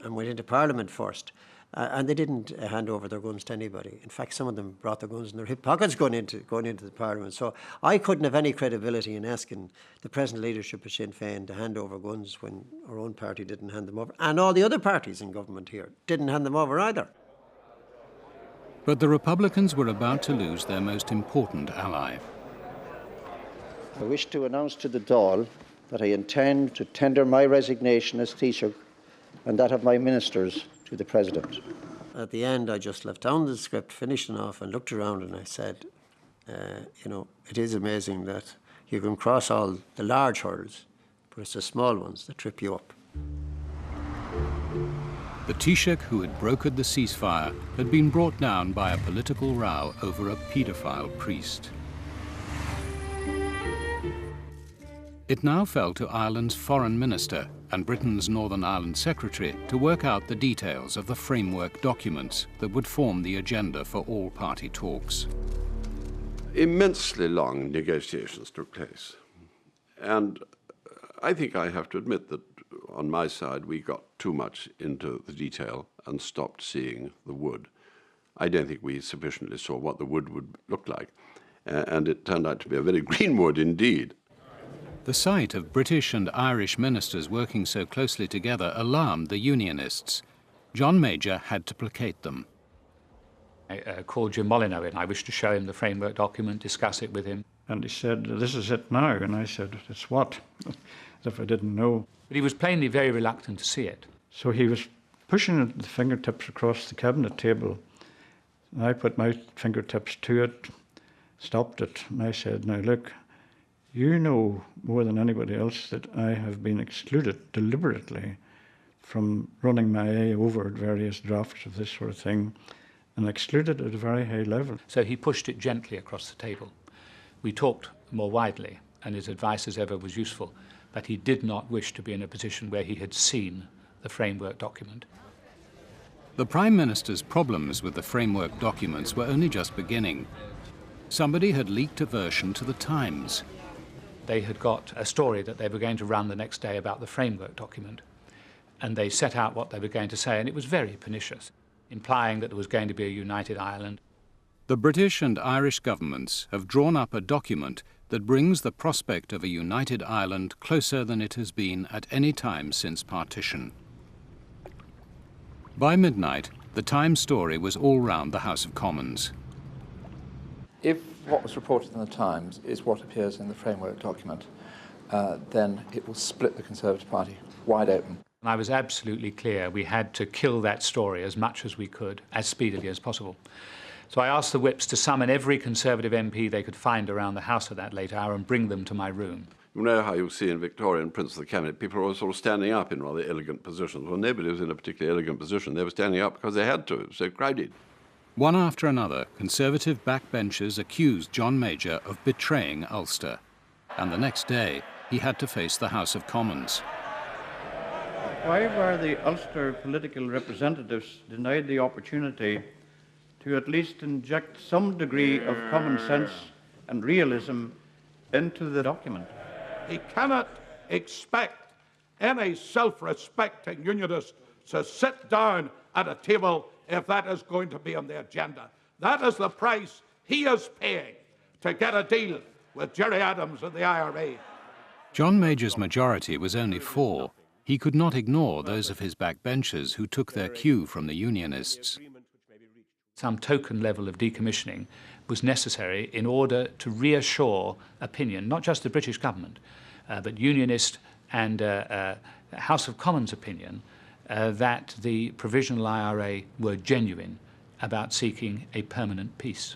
Speaker 15: and went into Parliament first, and they didn't hand over their guns to anybody. In fact, some of them brought their guns in their hip pockets going into the Parliament. So I couldn't have any credibility in asking the present leadership of Sinn Féin to hand over guns when our own party didn't hand them over, and all the other parties in government here didn't hand them over either.
Speaker 1: But the Republicans were about to lose their most important ally.
Speaker 17: I wish to announce to the Dáil that I intend to tender my resignation as Taoiseach and that of my ministers to the President.
Speaker 15: At the end, I just left down the script, finished it off, and looked around and I said, it is amazing that you can cross all the large hurdles, but it's the small ones that trip you up.
Speaker 1: The Taoiseach who had brokered the ceasefire had been brought down by a political row over a paedophile priest. It now fell to Ireland's foreign minister and Britain's Northern Ireland secretary to work out the details of the framework documents that would form the agenda for all-party talks.
Speaker 3: Immensely long negotiations took place. And I think I have to admit that on my side we got too much into the detail and stopped seeing the wood. I don't think we sufficiently saw what the wood would look like. And it turned out to be a very green wood indeed.
Speaker 1: The sight of British and Irish ministers working so closely together alarmed the Unionists. John Major had to placate them.
Speaker 10: I called Jim Molyneux in. I wished to show him the framework document, discuss it with him.
Speaker 17: And he said, "This is it now." And I said, "It's what?" As if I didn't know.
Speaker 10: But he was plainly very reluctant to see it.
Speaker 17: So he was pushing the fingertips across the cabinet table. And I put my fingertips to it, stopped it, and I said, "Now look, you know more than anybody else that I have been excluded deliberately from running my eye over various drafts of this sort of thing, and excluded at a very high level."
Speaker 10: So he pushed it gently across the table. We talked more widely, and his advice as ever was useful, but he did not wish to be in a position where he had seen the framework document.
Speaker 1: The Prime Minister's problems with the framework documents were only just beginning. Somebody had leaked a version to the Times.
Speaker 10: They had got a story that they were going to run the next day about the framework document, and they set out what they were going to say, and it was very pernicious, implying that there was going to be a united Ireland.
Speaker 1: The British and Irish governments have drawn up a document that brings the prospect of a united Ireland closer than it has been at any time since partition. By midnight, the Times story was all round the House of Commons.
Speaker 4: If what was reported in the Times is what appears in the framework document, then it will split the Conservative Party wide open.
Speaker 10: I was absolutely clear we had to kill that story as much as we could, as speedily as possible. So I asked the whips to summon every Conservative MP they could find around the House at that late hour and bring them to my room.
Speaker 3: You know how you see in Victorian Prince of the Cabinet, people are all sort of standing up in rather elegant positions. Well, nobody was in a particularly elegant position. They were standing up because they had to. It was so crowded.
Speaker 1: One after another, Conservative backbenchers accused John Major of betraying Ulster. And the next day, he had to face the House of Commons.
Speaker 17: Why were the Ulster political representatives denied the opportunity to at least inject some degree of common sense and realism into the document?
Speaker 19: He cannot expect any self-respecting unionist to sit down at a table if that is going to be on the agenda. That is the price he is paying to get a deal with Gerry Adams and the IRA.
Speaker 1: John Major's majority was only 4. He could not ignore those of his backbenchers who took their cue from the Unionists.
Speaker 10: Some token level of decommissioning was necessary in order to reassure opinion, not just the British government, but Unionist and House of Commons opinion, that the Provisional IRA were genuine about seeking a permanent peace.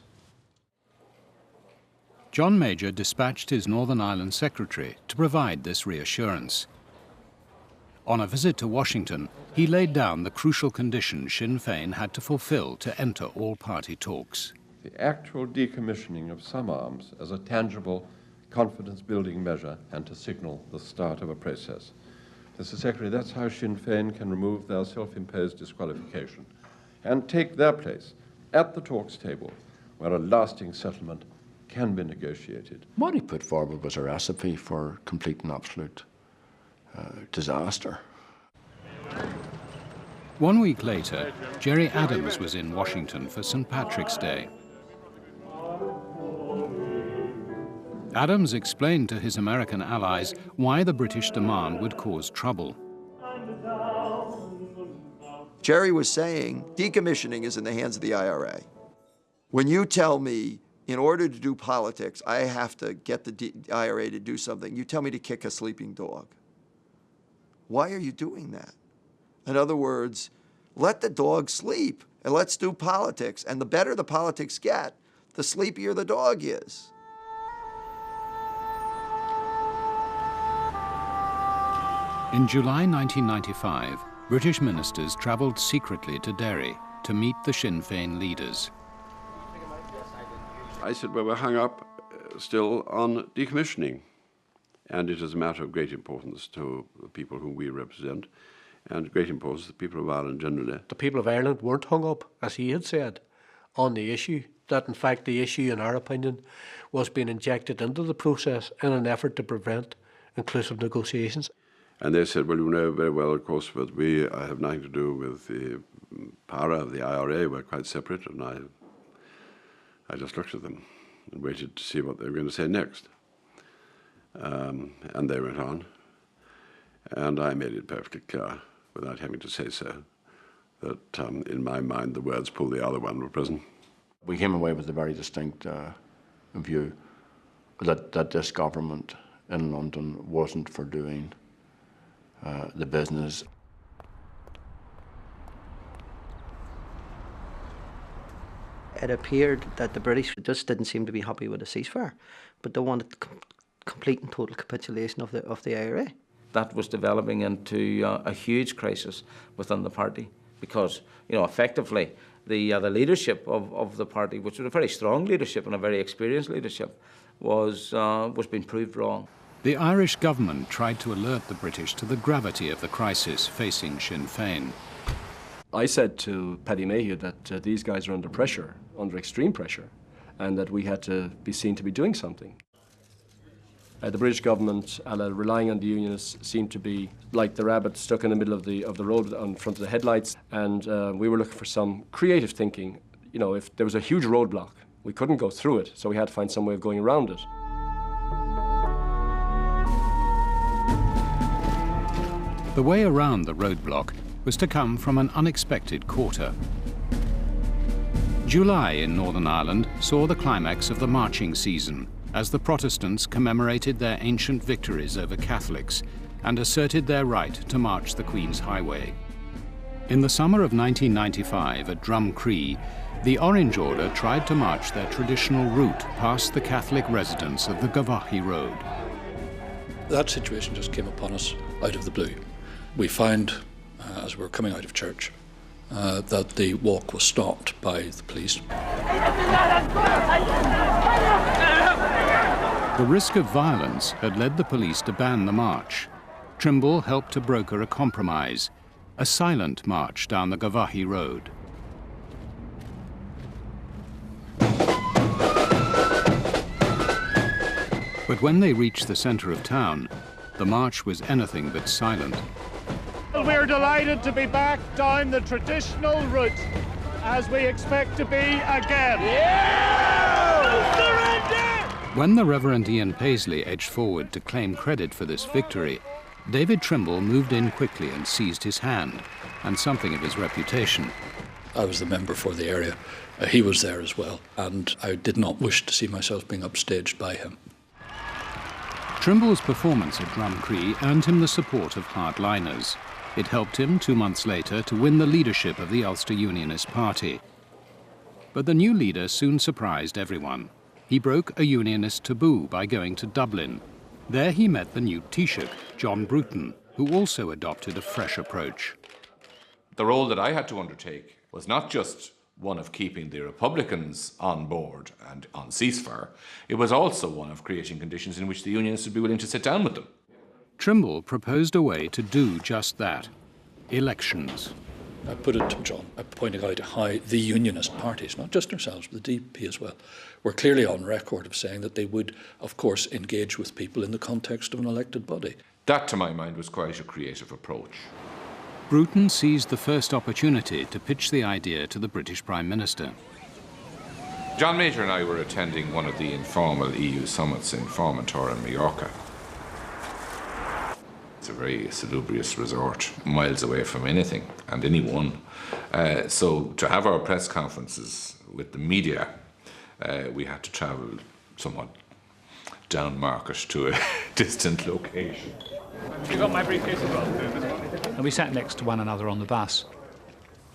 Speaker 1: John Major dispatched his Northern Ireland secretary to provide this reassurance. On a visit to Washington, he laid down the crucial conditions Sinn Fein had to fulfill to enter all-party talks.
Speaker 20: The actual decommissioning of some arms as a tangible confidence-building measure and to signal the start of a process. Mr. Secretary, that's how Sinn Fein can remove their self-imposed disqualification and take their place at the talks table where a lasting settlement can be negotiated.
Speaker 7: What he put forward was a recipe for complete and absolute disaster.
Speaker 1: 1 week later, Gerry Adams was in Washington for St. Patrick's Day. Adams explained to his American allies why the British demand would cause trouble.
Speaker 21: Gerry was saying decommissioning is in the hands of the IRA. When you tell me in order to do politics, I have to get the IRA to do something, you tell me to kick a sleeping dog. Why are you doing that? In other words, let the dog sleep and let's do politics. And the better the politics get, the sleepier the dog is.
Speaker 1: In July 1995, British ministers travelled secretly to Derry to meet the Sinn Fein leaders.
Speaker 3: I said, well, we're hung up still on decommissioning. And it is a matter of great importance to the people whom we represent, and great importance to the people of Ireland generally.
Speaker 13: The people of Ireland weren't hung up, as he had said, on the issue. That, in fact, the issue, in our opinion, was being injected into the process in an effort to prevent inclusive negotiations.
Speaker 3: And they said, well, you know very well, of course, that we have nothing to do with the power of the IRA. We're quite separate. And I just looked at them and waited to see what they were going to say next. And they went on. And I made it perfectly clear, without having to say so, that in my mind the words "pull the other one" were present.
Speaker 7: We came away with a very distinct view that this government in London wasn't for doing the business.
Speaker 24: It appeared that the British just didn't seem to be happy with a ceasefire, but they wanted complete and total capitulation of the IRA.
Speaker 12: That was developing into a huge crisis within the party because, you know, effectively the leadership of the party, which was a very strong leadership and a very experienced leadership, was being proved wrong.
Speaker 1: The Irish government tried to alert the British to the gravity of the crisis facing Sinn Féin.
Speaker 2: I said to Paddy Mayhew that these guys are under pressure, under extreme pressure, and that we had to be seen to be doing something. The British government, relying on the unionists, seemed to be like the rabbit stuck in the middle of the road in front of the headlights, and we were looking for some creative thinking. You know, if there was a huge roadblock, we couldn't go through it, so we had to find some way of going around it.
Speaker 1: The way around the roadblock was to come from an unexpected quarter. July in Northern Ireland saw the climax of the marching season, as the Protestants commemorated their ancient victories over Catholics and asserted their right to march the Queen's Highway. In the summer of 1995 at Drumcree, the Orange Order tried to march their traditional route past the Catholic residents of the Gavahi Road.
Speaker 5: That situation just came upon us out of the blue. We found, as we were coming out of church, that the walk was stopped by the police.
Speaker 1: The risk of violence had led the police to ban the march. Trimble helped to broker a compromise, a silent march down the Gavahi Road. But when they reached the centre of town, the march was anything but silent.
Speaker 8: We're delighted to be back down the traditional route, as we expect to be again.
Speaker 1: When the Reverend Ian Paisley edged forward to claim credit for this victory, David Trimble moved in quickly and seized his hand, and something of his reputation.
Speaker 5: I was the member for the area. He was there as well, and I did not wish to see myself being upstaged by him.
Speaker 1: Trimble's performance at Drumcree earned him the support of hardliners. It helped him 2 months later to win the leadership of the Ulster Unionist Party. But the new leader soon surprised everyone. He broke a unionist taboo by going to Dublin. There he met the new Taoiseach, John Bruton, who also adopted a fresh approach.
Speaker 9: The role that I had to undertake was not just one of keeping the Republicans on board and on ceasefire, it was also one of creating conditions in which the unionists would be willing to sit down with them.
Speaker 1: Trimble proposed a way to do just that: elections.
Speaker 5: I put it to John, pointing out how the unionist parties, not just ourselves, but the DP as well, were clearly on record of saying that they would, of course, engage with people in the context of an elected body.
Speaker 9: That, to my mind, was quite a creative approach.
Speaker 1: Bruton seized the first opportunity to pitch the idea to the British Prime Minister.
Speaker 9: John Major and I were attending one of the informal EU summits in Formentor in Mallorca. It's a very salubrious resort, miles away from anything and anyone. So to have our press conferences with the media, we had to travel somewhat down market to a distant location.
Speaker 10: You got my briefcase as well? And we sat next to one another on the bus.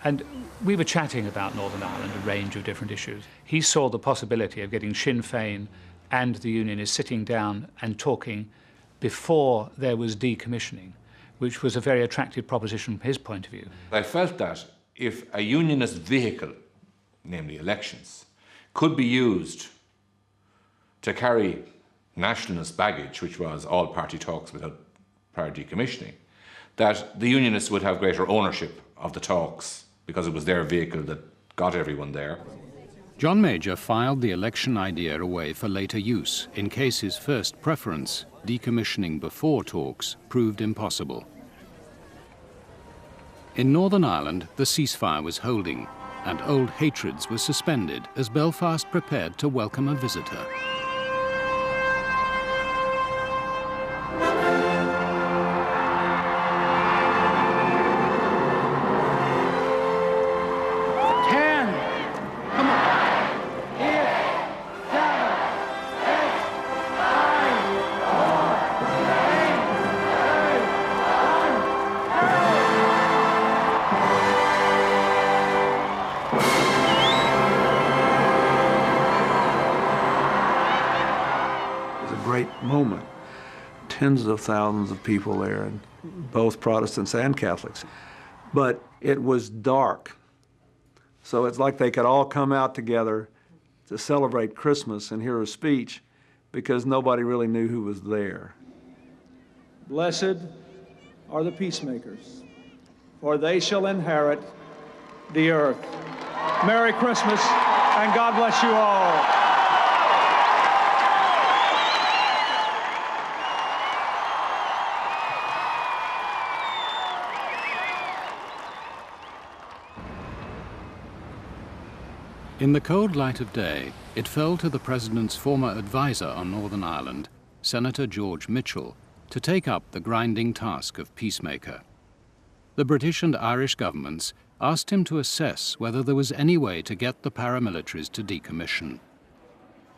Speaker 10: And we were chatting about Northern Ireland, a range of different issues. He saw the possibility of getting Sinn Féin and the Unionists sitting down and talking before there was decommissioning, which was a very attractive proposition from his point of view.
Speaker 9: I felt that if a unionist vehicle, namely elections, could be used to carry nationalist baggage, which was all party talks without prior decommissioning, that the unionists would have greater ownership of the talks because it was their vehicle that got everyone there.
Speaker 1: John Major filed the election idea away for later use in case his first preference, decommissioning before talks, proved impossible. In Northern Ireland, the ceasefire was holding, and old hatreds were suspended as Belfast prepared to welcome a visitor.
Speaker 6: Moment. Tens of thousands of people there, and both Protestants and Catholics. But it was dark, so it's like they could all come out together to celebrate Christmas and hear a speech because nobody really knew who was there.
Speaker 11: Blessed are the peacemakers, for they shall inherit the earth. Merry Christmas, and God bless you all.
Speaker 1: In the cold light of day, it fell to the President's former advisor on Northern Ireland, Senator George Mitchell, to take up the grinding task of peacemaker. The British and Irish governments asked him to assess whether there was any way to get the paramilitaries to decommission.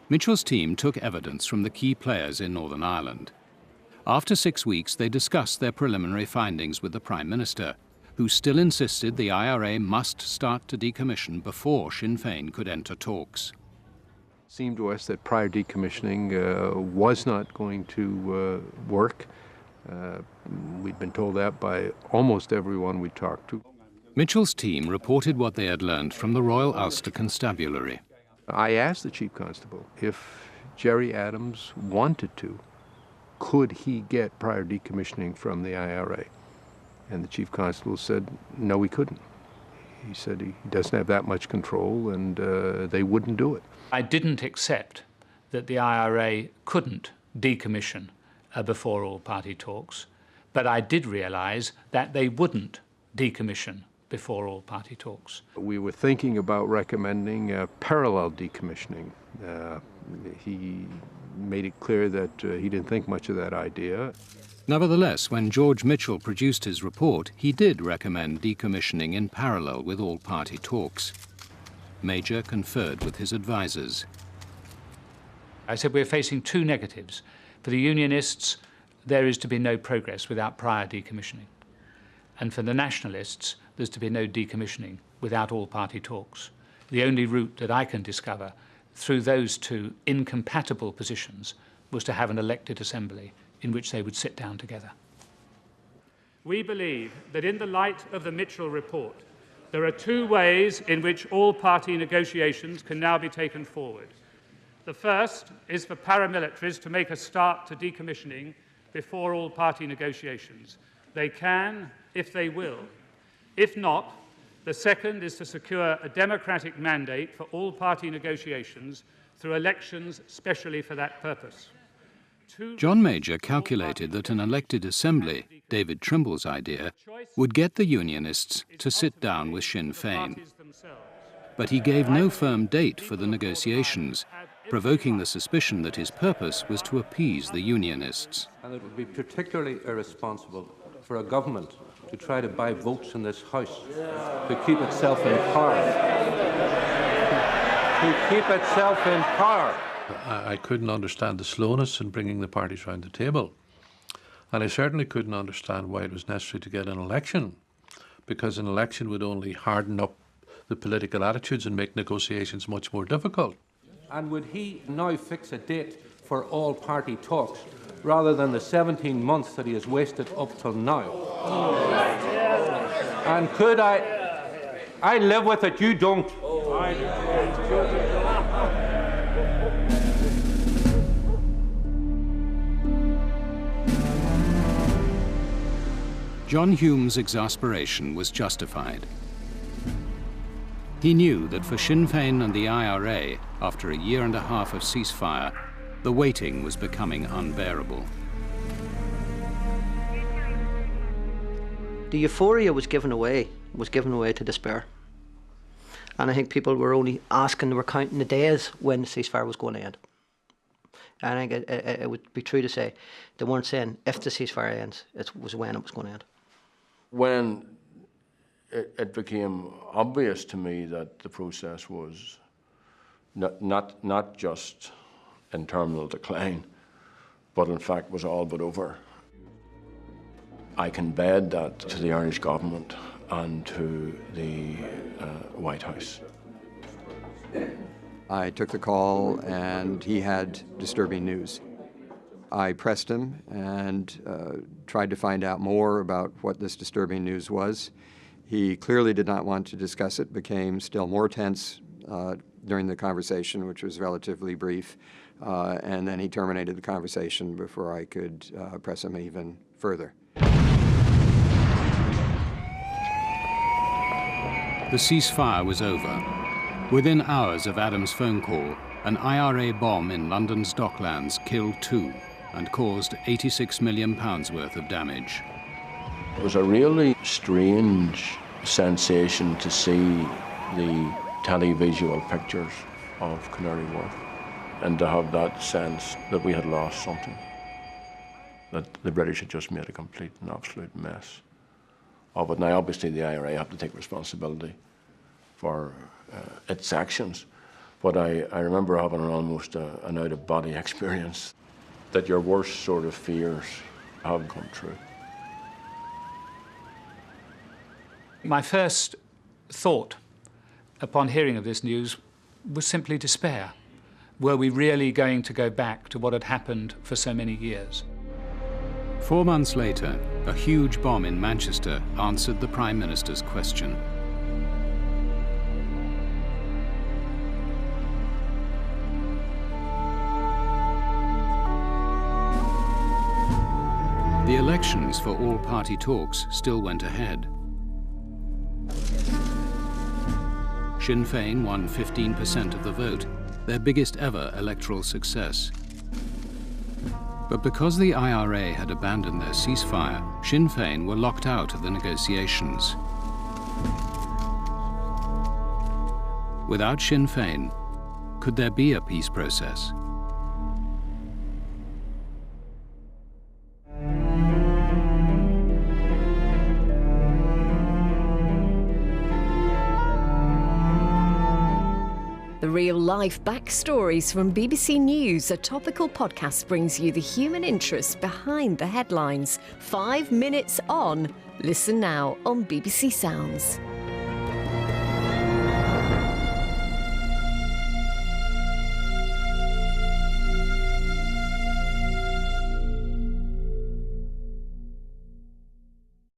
Speaker 1: Mitchell's team took evidence from the key players in Northern Ireland. After 6 weeks, they discussed their preliminary findings with the Prime Minister, who still insisted the IRA must start to decommission before Sinn Fein could enter talks.
Speaker 22: It seemed to us that prior decommissioning was not going to work. We'd been told that by almost everyone we talked to.
Speaker 1: Mitchell's team reported what they had learned from the Royal Ulster Constabulary.
Speaker 22: I asked the Chief Constable if Gerry Adams wanted to, could he get prior decommissioning from the IRA? And the Chief Constable said, no, he couldn't. He said he doesn't have that much control, and they wouldn't do it.
Speaker 10: I didn't accept that the IRA couldn't decommission before all-party talks, but I did realise that they wouldn't decommission before all-party talks.
Speaker 22: We were thinking about recommending parallel decommissioning. He made it clear that he didn't think much of that idea.
Speaker 1: Nevertheless, when George Mitchell produced his report, he did recommend decommissioning in parallel with all-party talks. Major conferred with his advisers.
Speaker 10: I said we're facing two negatives. For the Unionists, there is to be no progress without prior decommissioning. And for the Nationalists, there's to be no decommissioning without all-party talks. The only route that I can discover through those two incompatible positions was to have an elected assembly in which they would sit down together.
Speaker 8: We believe that in the light of the Mitchell report, there are two ways in which all-party negotiations can now be taken forward. The first is for paramilitaries to make a start to decommissioning before all-party negotiations. They can, if they will. If not, the second is to secure a democratic mandate for all-party negotiations through elections specially for that purpose.
Speaker 1: John Major calculated that an elected assembly, David Trimble's idea, would get the Unionists to sit down with Sinn Fein. But he gave no firm date for the negotiations, provoking the suspicion that his purpose was to appease the Unionists.
Speaker 23: And it would be particularly irresponsible for a government to try to buy votes in this House to keep itself in power. To keep itself in power.
Speaker 25: I couldn't understand the slowness in bringing the parties round the table. And I certainly couldn't understand why it was necessary to get an election, because an election would only harden up the political attitudes and make negotiations much more difficult.
Speaker 23: And would he now fix a date for all-party talks rather than the 17 months that he has wasted up till now. And could I live with it, you don't.
Speaker 1: John Hume's exasperation was justified. He knew that for Sinn Fein and the IRA, after a year and a half of ceasefire, the waiting was becoming unbearable.
Speaker 24: The euphoria was given away to despair. And I think people were only asking, they were counting the days when the ceasefire was going to end. And I think it would be true to say they weren't saying if the ceasefire ends, it was when it was going to end.
Speaker 7: When it became obvious to me that the process was not just in terminal decline, but in fact was all but over, I conveyed that to the Irish government and to the White House.
Speaker 22: I took the call and he had disturbing news. I pressed him and tried to find out more about what this disturbing news was. He clearly did not want to discuss it, became still more tense during the conversation, which was relatively brief, and then he terminated the conversation before I could press him even further.
Speaker 1: The ceasefire was over. Within hours of Adams' phone call, an IRA bomb in London's Docklands killed 2 and caused £86 million worth of damage.
Speaker 7: It was a really strange sensation to see the televisual pictures of Canary Wharf and to have that sense that we had lost something, that the British had just made a complete and absolute mess of it. Now, obviously, the IRA have to take responsibility for its actions, but I remember having almost an out-of-body experience that your worst sort of fears have come true.
Speaker 10: My first thought upon hearing of this news was simply despair. Were we really going to go back to what had happened for so many years?
Speaker 1: 4 months later, a huge bomb in Manchester answered the Prime Minister's question. The elections for all-party talks still went ahead. Sinn Fein won 15% of the vote, their biggest ever electoral success. But because the IRA had abandoned their ceasefire, Sinn Fein were locked out of the negotiations. Without Sinn Fein, could there be a peace process?
Speaker 4: The real-life backstories from BBC News, a topical podcast, brings you the human interest behind the headlines. 5 minutes on. Listen now on BBC Sounds.